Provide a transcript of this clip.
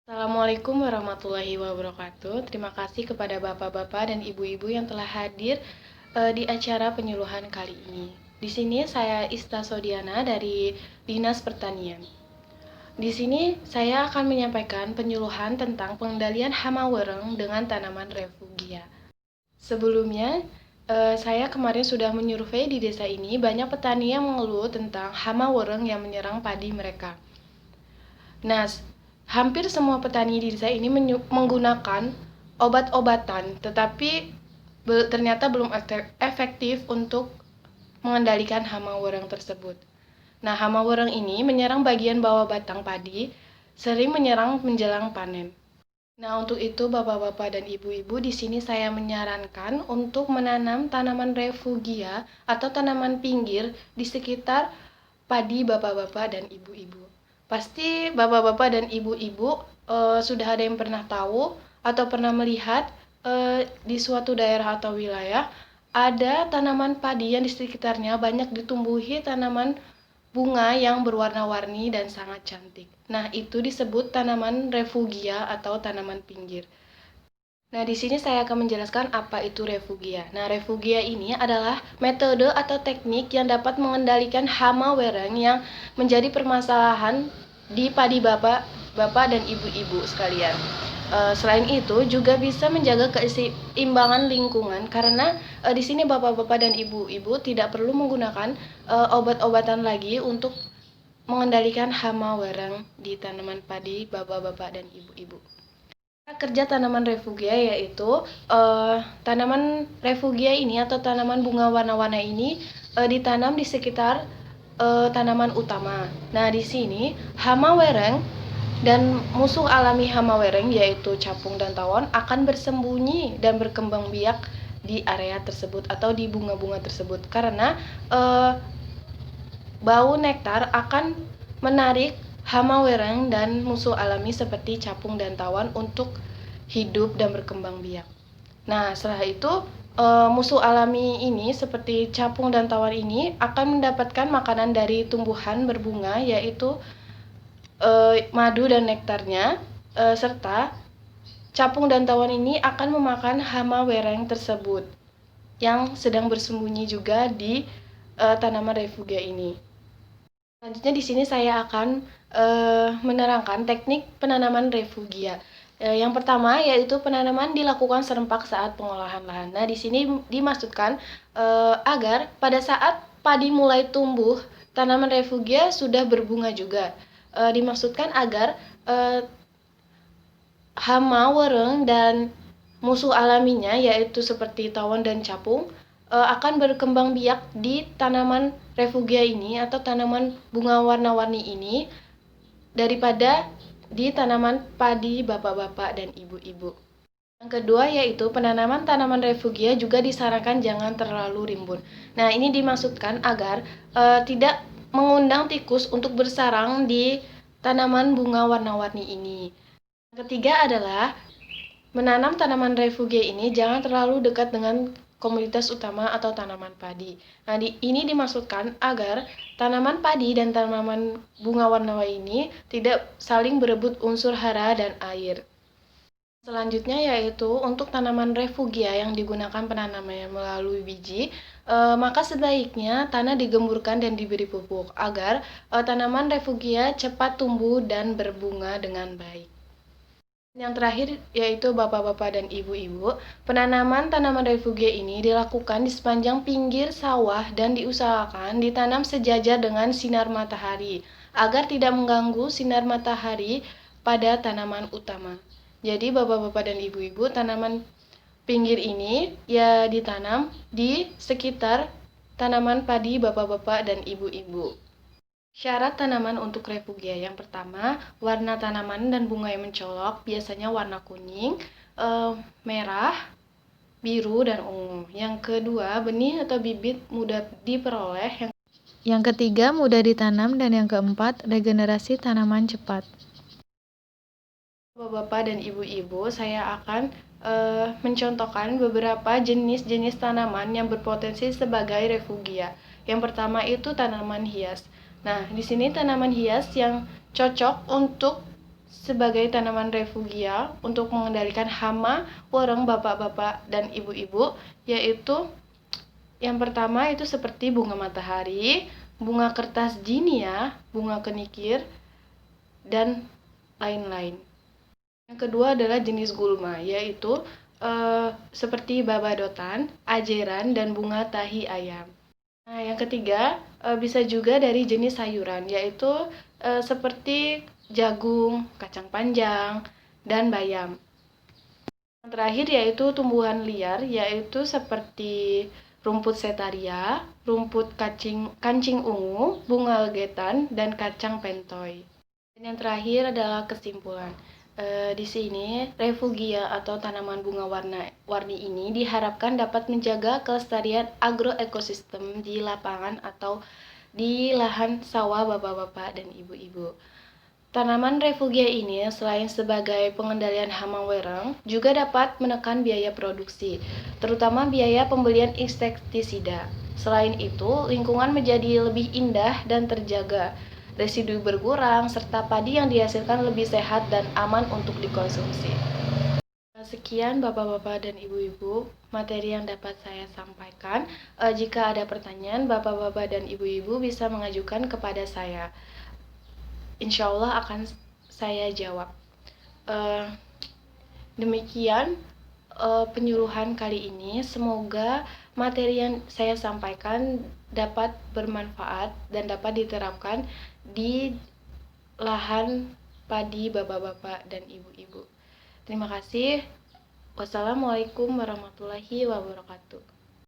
Assalamualaikum warahmatullahi wabarakatuh. Terima kasih kepada bapak-bapak dan ibu-ibu yang telah hadir di acara penyuluhan kali ini. Di sini saya Ista Sodiana dari Dinas Pertanian. Di sini saya akan menyampaikan penyuluhan tentang pengendalian hama wereng dengan tanaman refugia. Sebelumnya, saya kemarin sudah menyurvei di desa ini banyak petani yang mengeluh tentang hama wereng yang menyerang padi mereka. Nah, hampir semua petani di desa ini menggunakan obat-obatan, tetapi ternyata belum efektif untuk mengendalikan hama wereng tersebut. Nah, hama wereng ini menyerang bagian bawah batang padi, sering menyerang menjelang panen. Nah, untuk itu bapak-bapak dan ibu-ibu di sini saya menyarankan untuk menanam tanaman refugia atau tanaman pinggir di sekitar padi bapak-bapak dan ibu-ibu. Pasti bapak-bapak dan ibu-ibu sudah ada yang pernah tahu atau pernah melihat di suatu daerah atau wilayah ada tanaman padi yang di sekitarnya banyak ditumbuhi tanaman bunga yang berwarna-warni dan sangat cantik. Nah, itu disebut tanaman refugia atau tanaman pinggir. Nah, di sini saya akan menjelaskan apa itu refugia. Nah, refugia ini adalah metode atau teknik yang dapat mengendalikan hama wereng yang menjadi permasalahan di padi bapak dan ibu-ibu sekalian. Selain itu juga bisa menjaga keseimbangan lingkungan karena di sini bapak-bapak dan ibu-ibu tidak perlu menggunakan obat-obatan lagi untuk mengendalikan hama wereng di tanaman padi bapak-bapak dan ibu-ibu. Kerja tanaman refugia yaitu tanaman refugia ini atau tanaman bunga warna-warna ini ditanam di sekitar tanaman utama. Nah, di sini hama wereng dan musuh alami hama wereng yaitu capung dan tawon akan bersembunyi dan berkembang biak di area tersebut atau di bunga-bunga tersebut karena bau nektar akan menarik hama wereng dan musuh alami seperti capung dan tawon untuk hidup dan berkembang biak. Nah, setelah itu musuh alami ini seperti capung dan tawon ini akan mendapatkan makanan dari tumbuhan berbunga yaitu madu dan nektarnya serta capung dan tawon ini akan memakan hama wereng tersebut yang sedang bersembunyi juga di tanaman refugia ini. Selanjutnya di sini saya akan menerangkan teknik penanaman refugia. Yang pertama yaitu penanaman dilakukan serempak saat pengolahan lahan. Nah, di sini dimaksudkan agar pada saat padi mulai tumbuh, tanaman refugia sudah berbunga juga. Dimaksudkan agar hama wereng dan musuh alaminya yaitu seperti tawon dan capung akan berkembang biak di tanaman refugia ini atau tanaman bunga warna-warni ini daripada di tanaman padi bapak-bapak dan ibu-ibu. Yang kedua yaitu penanaman tanaman refugia juga disarankan jangan terlalu rimbun. Nah, ini dimaksudkan agar tidak mengundang tikus untuk bersarang di tanaman bunga warna-warni ini. Yang ketiga adalah menanam tanaman refugia ini jangan terlalu dekat dengan komoditas utama atau tanaman padi. Nah, ini dimaksudkan agar tanaman padi dan tanaman bunga warna-warni ini tidak saling berebut unsur hara dan air. Selanjutnya yaitu untuk tanaman refugia yang digunakan penanamannya melalui biji, maka sebaiknya tanah digemburkan dan diberi pupuk agar tanaman refugia cepat tumbuh dan berbunga dengan baik. Yang terakhir yaitu bapak-bapak dan ibu-ibu, penanaman tanaman refugia ini dilakukan di sepanjang pinggir sawah dan diusahakan ditanam sejajar dengan sinar matahari agar tidak mengganggu sinar matahari pada tanaman utama. Jadi bapak-bapak dan ibu-ibu, tanaman pinggir ini ya ditanam di sekitar tanaman padi bapak-bapak dan ibu-ibu. Syarat tanaman untuk refugia yang pertama, warna tanaman dan bunga yang mencolok, biasanya warna kuning, merah, biru, dan ungu. Yang kedua, benih atau bibit mudah diperoleh. Yang ketiga, mudah ditanam. Dan yang keempat, regenerasi tanaman cepat. Bapak dan ibu-ibu, saya akan mencontohkan beberapa jenis-jenis tanaman yang berpotensi sebagai refugia. Yang pertama itu tanaman hias. Nah, di sini tanaman hias yang cocok untuk sebagai tanaman refugia untuk mengendalikan hama wareng bapak-bapak dan ibu-ibu, yaitu yang pertama itu seperti bunga matahari, bunga kertas jinia, bunga kenikir, dan lain-lain. Yang kedua adalah jenis gulma, yaitu seperti babadotan, ajeran, dan bunga tahi ayam. Nah, yang ketiga bisa juga dari jenis sayuran, yaitu seperti jagung, kacang panjang, dan bayam. Yang terakhir yaitu tumbuhan liar, yaitu seperti rumput setaria, rumput kancing ungu, bunga legetan, dan kacang pentoy. Dan yang terakhir adalah kesimpulan. Di sini refugia atau tanaman bunga warni ini diharapkan dapat menjaga kelestarian agroekosistem di lapangan atau di lahan sawah bapak-bapak dan ibu-ibu. Tanaman refugia ini selain sebagai pengendalian hama wereng juga dapat menekan biaya produksi, terutama biaya pembelian insektisida. Selain itu, lingkungan menjadi lebih indah dan terjaga, residu berkurang, serta padi yang dihasilkan lebih sehat dan aman untuk dikonsumsi. Sekian bapak-bapak dan ibu-ibu materi yang dapat saya sampaikan. Jika ada pertanyaan, bapak-bapak dan ibu-ibu bisa mengajukan kepada saya. Insya Allah akan saya jawab. Demikian penyuluhan kali ini. Semoga materi yang saya sampaikan dapat bermanfaat dan dapat diterapkan di lahan padi bapak-bapak dan ibu-ibu. Terima kasih. Wassalamualaikum warahmatullahi wabarakatuh.